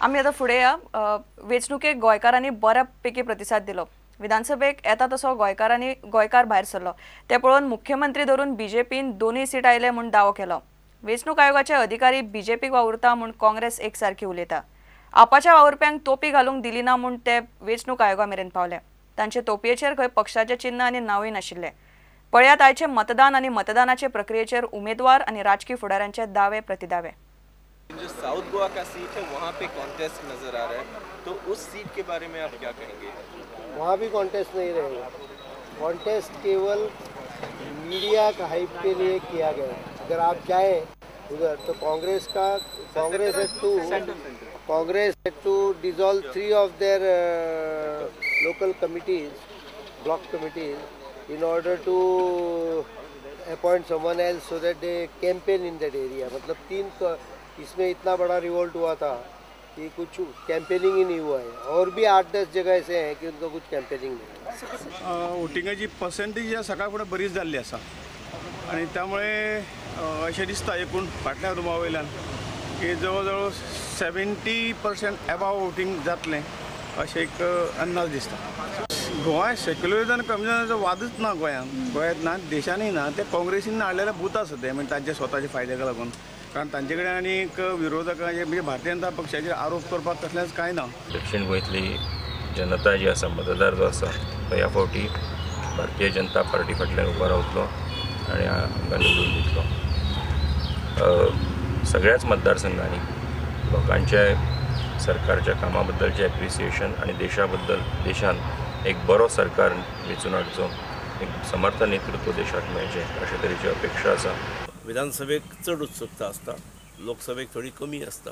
आम्ही आता फुडें या वेंचणुकेक गोंयकारांनी बऱ्यापैकी प्रतिसाद दिलो। विधानसभेक येता तसो गोंयकार भायर सरलो। ते पळोवन मुख्यमंत्री धरून बीजेपीन दोनूय सीट आयले म्हूण दावो केलो। वेंचणूक आयोगाचे अधिकारी बीजेपीक वावुरता म्हूण काँग्रेस एकसारखी उलयता। आपाच्या वावुरप्यांक तोपी घालूंक दिली ना म्हूण ते वेंचणूक आयोगा मेरेन पावले। तांचे तोपयेचेर खंय पक्षाचे चिन्ह आनी नांवूय नाशिल्ले। पळयात आयचे मतदान आनी मतदानाचे प्रक्रियेचेर उमेदवार आनी राजकीय फुडाऱ्यांचे दावे प्रतिदावे। जो साउथ गोवा का सीट है वहाँ पे कॉन्टेस्ट नजर आ रहा है, तो उस सीट के बारे में आप क्या कहेंगे? वहाँ भी कॉन्टेस्ट नहीं रहेगा। कॉन्टेस्ट केवल मीडिया का हाइप के लिए किया गया है। अगर आप जाएं उधर तो Congress had to dissolve 3 of their local committees, block committees in order to appoint someone else so that they campaign in that area। मतलब इसमें इतना बड़ा रिवोल्ट हुआ था कि कुछ कैंपेनिंग ही नहीं हुआ है। और भी 8-10 जगह ऐसे हैं कि उनका कुछ कैंपेनिंग नहीं। वोटिंगाची पर्सेंटेज सकाळ फुडें बरीच जाल्ली आसा आनी त्यामुळे अशें दिसता एकूण फाटल्या रुमा वयल्यान की जवळ जवळ 70% अबाव वोटींग जातलें अशें एक अंदाज दिसता। गोंय सेक्युलरिझम कम्युनिजमाचो वादच ना गोंयांत ना, देशानय ना। ते काँग्रेसीन हाडलेले भूत आसा ते म्हणजे तांचे स्वताचे फायद्याक लागून, कारण तांचे कडेन आनी एक विरोधकांचे म्हणजे भारतीय जनता पक्षाचेर आरोप करपाक तसलेंच कांय ना। दक्षिण गोंयतली जनता जी आसा, मतदार जो आसा तो ह्या फावटी भारतीय जनता पार्टी फाटल्यान उबो रावतलो आनी आमकां निवडून दितलो। सगळ्याच मतदारसंघांनी लोकांचे सरकारच्या कामा बद्दलचे एप्रिसिएशन आणि देशान एक बरो सरकार वेंचून हाडचो, एक समर्थ नेतृत्व देशाक मेळचें अशे तरेची अपेक्षा आसा। विधानसभेक चड उत्सुकता आसता, लोकसभेक थोडी कमी आसता,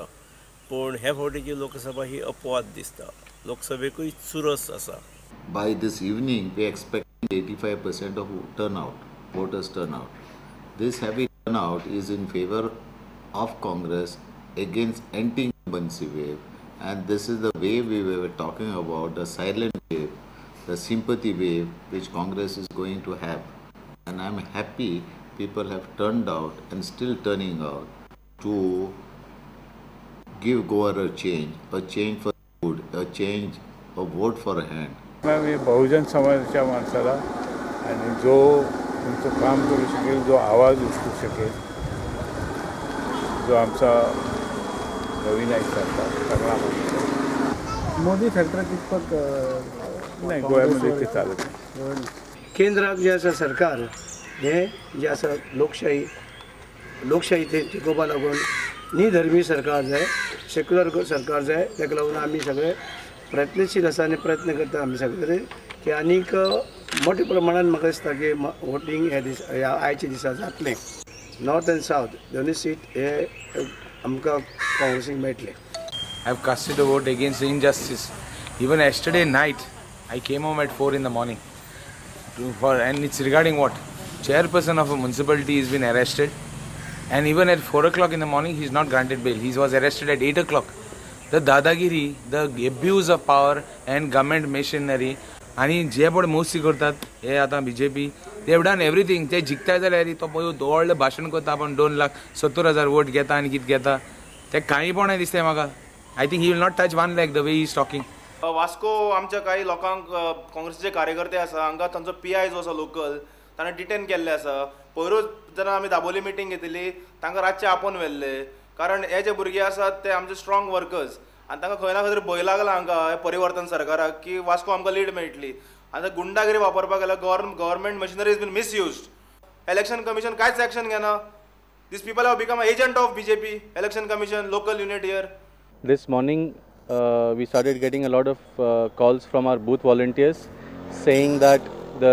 पण ह्या फावटीची लोकसभा ही अपवाद दिसता। लोकसभेकूय चुरस आसा। By this evening we expect 85% of voters turnout. This heavy turnout is in favor of Congress against anti-incumbency wave, and this is the wave we were talking about, the silent wave, the sympathy wave which Congress is going to have. And I'm happy people have turned out and still turning out to give Goa a change for good, a vote for a hand. मी बहुजन समाजाच्या माणसाला आणि जो तुमचं काम करू शकेल, जो आवाज उचलू शकेल, जो आमचा नवीन आयुष्याचा सगळा मोदी फॅक्टर कितपत नाही गोव्यामध्ये ते चालत नाही। केंद्रात जे आसा सरकार हे जे आसा लोकशाही ते टिकोवपा लागून निधर्मी सरकार जाय, सेक्युलर सरकार जाय। ताका लागून आमी सगळे प्रयत्नशील आसा आनी प्रयत्न करता आमी सगळे की आनीक मोठ्या प्रमाणात म्हाका दिसता की वोटींग ह्या आयच्या दिसा जातलें। नॉर्थ एंड साउथ दोनूय सीट हे आमकां काँग्रेसीक मेळटले। I have casted a vote against the injustice. Even yesterday night, I came home at 4 in the morning. And it's regarding what? Chairperson of a municipality has been arrested. And even at 4 o'clock in the morning, he's not granted bail. He was arrested at 8 o'clock. The dadagiri, the abuse of power and government machinery. आणि जे पळय मोस्ती करतात हे आता BJP, they have done everything. ते जिखताय जाल्यार तो पळय व्हडलें भाशण करता, आपण 2,70,000 वोट घेता आनी कितें घेता ते कांयपण दिसतंय म्हाका। I think he will not touch 1 lakh the way he is talking. Vasco आमच्या काही लोकांक काँग्रेसीचे कार्यकर्ते आसा, हांगा तांचो PI जो आसा लोकल ताणें डिटेन केल्ले आसा। पयरूच जेन्ना आमी दाबोली मिटींग घेतिल्ली तांकां रातचे आपोवन व्हेल्ले, कारण हे जे भुरगे आसात ते आमचे स्ट्रॉंग वर्कर्स आनी तांकां खंय ना खंय तरी भंय लागला हांगा हे परिवर्तन सरकाराक की वास्को आमकां लीड मेळटली। आनी गुंडागिरी वापरपाक गेल्यार government machinery is been misused. Election commission कांयच एक्शन घेना। These people have become agent of BJP, election commission, local unit here. This morning we started getting a lot of calls from our booth volunteers saying that the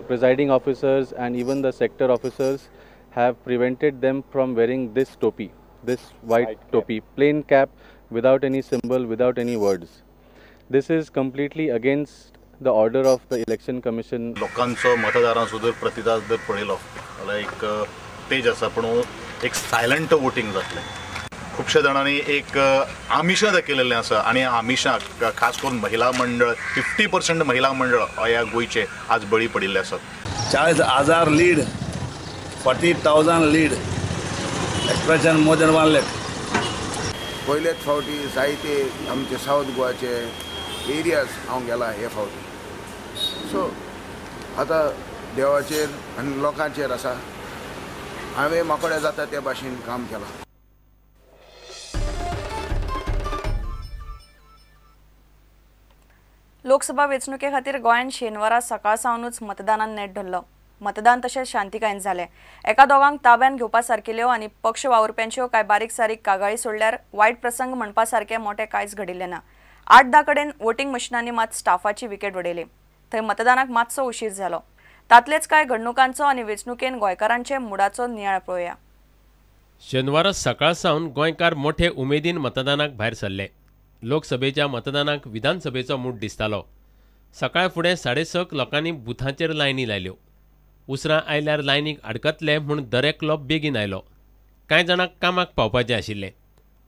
presiding officers and even the sector officers have prevented them from wearing this topi, this white topi, plain cap without any symbol, without any words. This is completely against the order of the election commission. लोकांचो मतदारांचो प्रतिसाद जर पळयलो जाल्यार एक तेज आसा, पूण एक सायलंट वोटींग जातलें। खुबशे जाणांनी एक आमिशां दाखयलेलें आसा आनी आमिशांक खास करून महिला मंडळ 50% महिला मंडळ ह्या गोंयचे आज बळी पडिल्ले आसात। 40,000 lead, 40,000 lead, expression more than 1 lakh। पयलेच फावटी जायते आमचे सावथ गोवाचे एरियाज हांव गेला हे फावटी. सो आतां देवाचेर आनी लोकांचेर आसा. हांवें म्हाकोडे जाता ते भाशेन काम केलां. लोकसभा वेंचणुके खातीर गोंयांत शेनवारा सकाळ सावनूच मतदानान नेट धरलो. मतदान तशेंच शांतीकायेन जालें. एका दोगांक ताब्यान घेवपा सारकिल्यो आनी पक्ष वावुरप्यांच्यो कांय बारीक सारीक कागाळी सोडल्यार वायट प्रसंग म्हणपा सारकें मोठें कांयच घडिल्लें ना. 8-10 कडेन वोटिंग मशिनांनी मात स्टाफाची विकेट उडयली. थंय मतदानाक मातसो उशीर जालो. तातलेच कांय घडणुकांचो आनी वेंचणुकेन गोंयकारांचे मुडाचो नियाळ पळोवया. शेनवारा सकाळ सावन गोंयकार मोठे उमेदीन मतदानाक भायर सरले. लोकसभेच्या मतदानाक विधानसभेचो मूड दिसतालो. सकाळ फुडें 6:30 लोकांनी बुथांचेर लायनी लायल्यो. उसरां आयल्यार लायनीक आडकतले म्हूण दरेकलो बेगीन आयलो. कांय जाणांक कामाक पावपाचें आशिल्लें.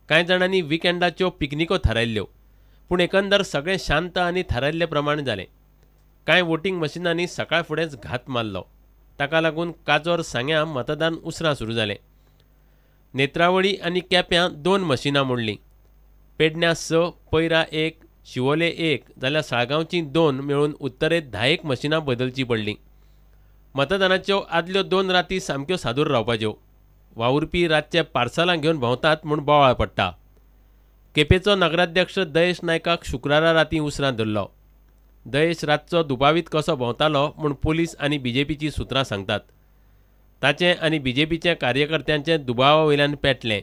कांय जाणांनी विकेंडाच्यो पिकनिको थारायल्ल्यो. पूण एकंदर सगळें शांत आनी थारायल्ले प्रमाण जालें. कांय वोटिंग मशिनांनी सकाळ फुडेंच घात मारलो. ताका लागून काजोर सांग्यां मतदान उसरां सुरू जालें. नेत्रावळी आनी केप्यां 2 मशिनां मोडलीं. पेडण्यां 6, पैरा 1, शिवोले 1 जाल्यार साळगांवचीं 2 मेळून उत्तरेत 10 मशिनां बदलचीं पडलीं. मतदानाच्यो आदल्यो 2 राती सामक्यो सादूर रावपाच्यो. वावुरपी रातचे पार्सलां घेवन भोंवतात म्हूण बोवाळ पडटा. केपेचो नगराध्यक्ष दयेश नायकाक शुक्रारा रातीं उसरां धरलो. दयेश रातचो दुबावीत कसो भोंवतालो म्हूण पुलीस आनी बीजेपीची सुत्रां सांगतात. ताचें आनी बीजेपीच्या कार्यकर्त्यांचें दुबावा वयल्यान पेटलें.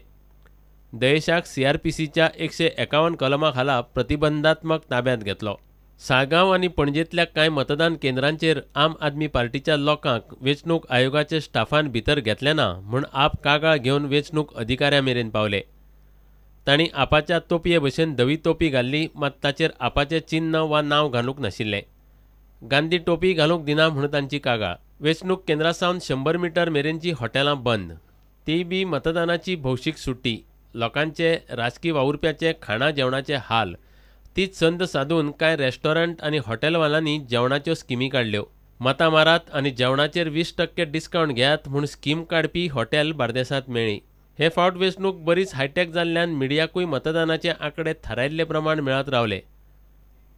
दयेशाक CRPCच्या 151 कलमा खाला प्रतिबंधात्मक ताब्यांत घेतलो. साळगांव आनी पणजेंतल्या कांय मतदान केंद्रांचेर आम आदमी पार्टीच्या लोकांक वेंचणूक आयोगाच्या स्टाफान भितर घेतले ना म्हूण आप कागाळ घेवन वेंचणूक अधिकाऱ्यां मेरेन पावले. तांणी आपाच्या तोपये भशेन धवी टोपी घाल्ली, मात ताचेर आपाचें चिन्ह वा नांव घालूंक नाशिल्लें. गांधी टोपी घालूंक दिना म्हूण तांची कागाळ. वेंचणूक केंद्रा सावन 100 मीटर मेरेनची हॉटेलां बंद. ती बी मतदानाची भौशीक सुट्टी. लोकांचे राजकीय वावुरप्याचे खाणा जेवणाचे हाल. तीच संद साधून कांय रेस्टॉरंट आनी हॉटेलवाल्यांनी जेवणाच्यो स्किमी काडल्यो. मतां मारात आनी जेवणाचेर 20% डिस्कावंट घेयात म्हूण स्कीम काडपी हॉटेल बार्देसांत मेळ्ळी. हे फावट वेंचणूक बरीच हायटेक जाल्ल्यान मिडियाकूय मतदानाचे आंकडे थारायिल्ले प्रमाण मेळत रावले.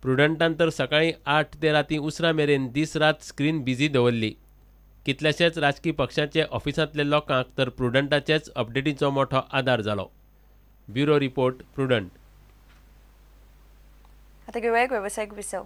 प्रुडंटान तर सकाळीं 8 ते रातीं उसरां मेरेन दीस रात स्क्रीन बिजी दवरली. कितल्याशेच राजकीय पक्षांचे ऑफिसांतले लोकांक तर प्रुडंटाचेच अपडेटीचो मोठो आदार जालो. Bureau report, prudent. आता घेऊया एक व्यावसायिक विसव.